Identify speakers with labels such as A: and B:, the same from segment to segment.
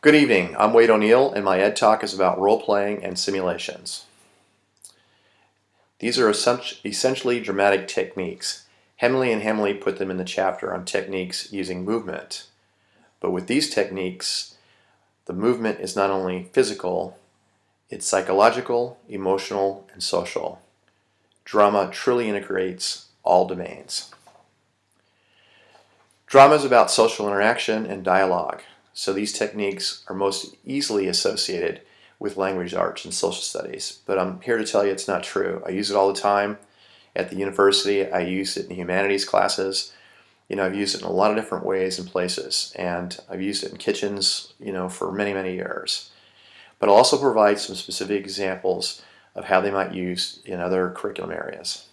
A: Good evening, I'm Wade O'Neill and my EdTalk is about role-playing and simulations. These are essentially dramatic techniques. Hemley and Hemley put them in the chapter on techniques using movement. But with these techniques, the movement is not only physical, it's psychological, emotional, and social. Drama truly integrates all domains. Drama is about social interaction and dialogue. So these techniques are most easily associated with language arts and social studies. But I'm here to tell you it's not true. I use it all the time at the university. I use it in humanities classes. I've used it in a lot of different ways and places. And I've used it in kitchens, for many, many years. But I'll also provide some specific examples of how they might use in other curriculum areas.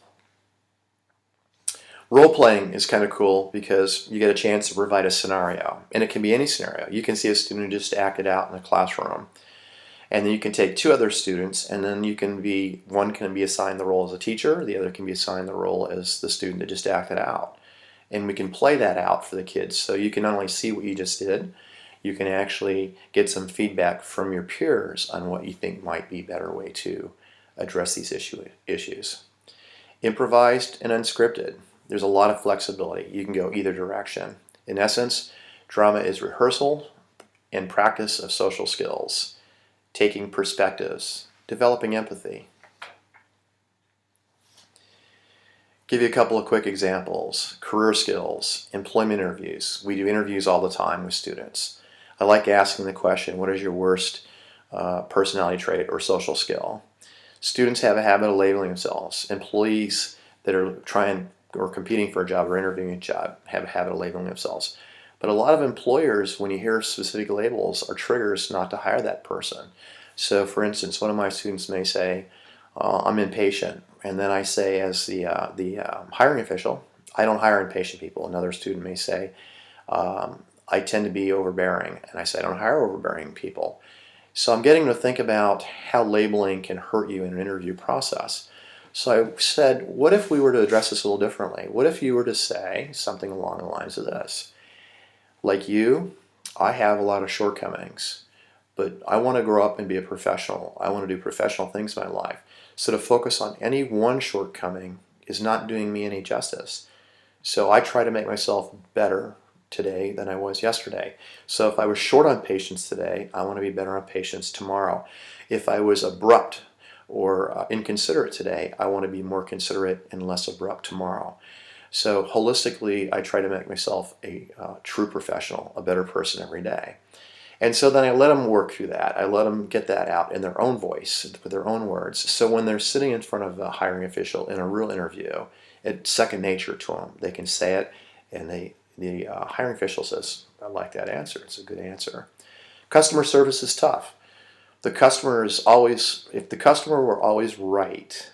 A: Role-playing is kind of cool because you get a chance to provide a scenario, and it can be any scenario. You can see a student who just acted out in the classroom, and then you can take two other students, and then one can be assigned the role as a teacher, the other can be assigned the role as the student that just acted out. And we can play that out for the kids, so you can not only see what you just did, you can actually get some feedback from your peers on what you think might be a better way to address these issues. Improvised and unscripted. There's a lot of flexibility. You can go either direction. In essence, drama is rehearsal and practice of social skills, taking perspectives, developing empathy. Give you a couple of quick examples. Career skills, employment interviews. We do interviews all the time with students. I like asking the question, what is your worst personality trait or social skill? Students have a habit of labeling themselves. Employees that are competing for a job or interviewing a job have a habit of labeling themselves. But a lot of employers, when you hear specific labels, are triggers not to hire that person. So for instance, one of my students may say, I'm impatient. And then I say as the hiring official, I don't hire impatient people. Another student may say, I tend to be overbearing. And I say, I don't hire overbearing people. So I'm getting to think about how labeling can hurt you in an interview process. So I said, what if we were to address this a little differently? What if you were to say something along the lines of this? Like you, I have a lot of shortcomings, but I want to grow up and be a professional. I want to do professional things in my life. So to focus on any one shortcoming is not doing me any justice. So I try to make myself better today than I was yesterday. So if I was short on patience today, I want to be better on patience tomorrow. If I was abrupt or inconsiderate today, I want to be more considerate and less abrupt tomorrow. So holistically, I try to make myself a true professional, a better person every day. And so then I let them work through that. I let them get that out in their own voice, with their own words. So when they're sitting in front of a hiring official in a real interview, it's second nature to them. They can say it, and the hiring official says, I like that answer. It's a good answer. Customer service is tough. If the customer were always right,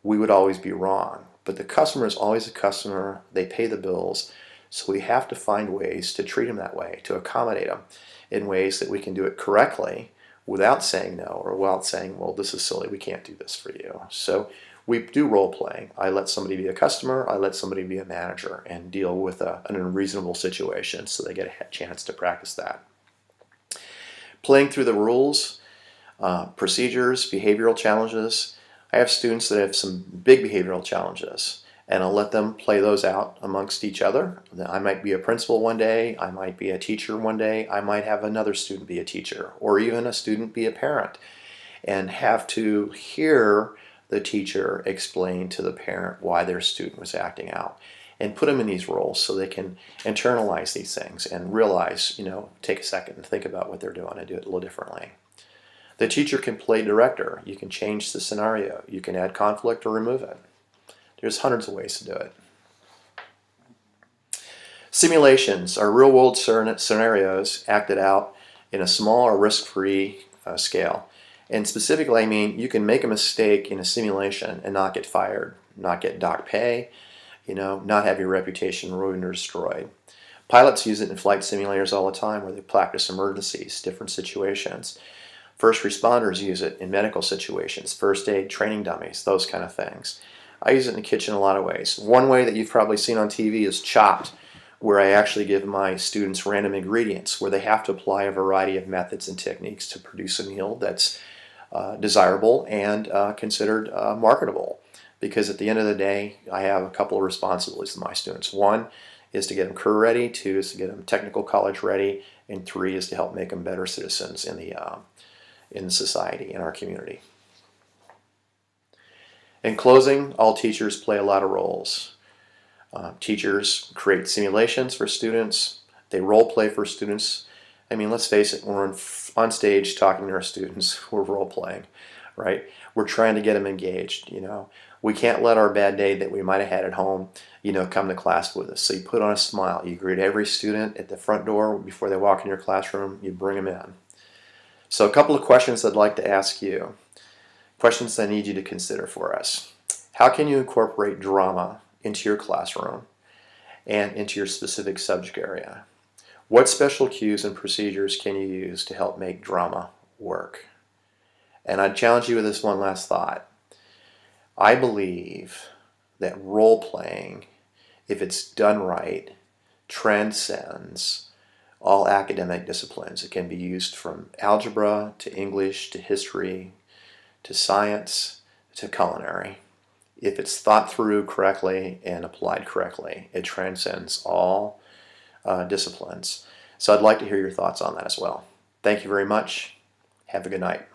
A: we would always be wrong. But the customer is always a customer. They pay the bills. So we have to find ways to treat them that way, to accommodate them in ways that we can do it correctly without saying no or without saying, well, this is silly. We can't do this for you. So we do role playing. I let somebody be a customer. I let somebody be a manager and deal with an unreasonable situation so they get a chance to practice that. Playing through the rules, procedures, behavioral challenges. I have students that have some big behavioral challenges, and I'll let them play those out amongst each other. I might be a principal one day, I might be a teacher one day, I might have another student be a teacher, or even a student be a parent, and have to hear the teacher explain to the parent why their student was acting out, and put them in these roles so they can internalize these things and realize, take a second and think about what they're doing and do it a little differently. The teacher can play director. You can change the scenario. You can add conflict or remove it. There's hundreds of ways to do it. Simulations are real-world scenarios acted out in a small or risk-free scale. And specifically, I mean, you can make a mistake in a simulation and not get fired, not get docked pay, not have your reputation ruined or destroyed. Pilots use it in flight simulators all the time where they practice emergencies, different situations. First responders use it in medical situations, first aid, training dummies, those kind of things. I use it in the kitchen in a lot of ways. One way that you've probably seen on TV is Chopped, where I actually give my students random ingredients, where they have to apply a variety of methods and techniques to produce a meal that's desirable and considered marketable. Because at the end of the day, I have a couple of responsibilities to my students. One is to get them career ready, two is to get them technical college ready, and three is to help make them better citizens in society, in our community. In closing, all teachers play a lot of roles. Teachers create simulations for students. They role play for students. I mean, let's face it, when we're on stage talking to our students, we're role playing, right? We're trying to get them engaged, you know. We can't let our bad day that we might have had at home, you know, come to class with us. So you put on a smile. You greet every student at the front door before they walk in your classroom. You bring them in. So a couple of questions I'd like to ask you. Questions I need you to consider for us. How can you incorporate drama into your classroom and into your specific subject area? What special cues and procedures can you use to help make drama work? And I'd challenge you with this one last thought. I believe that role-playing, if it's done right, transcends all academic disciplines. It can be used from algebra to English to history to science to culinary. If it's thought through correctly and applied correctly, it transcends all disciplines. So I'd like to hear your thoughts on that as well. Thank you very much. Have a good night.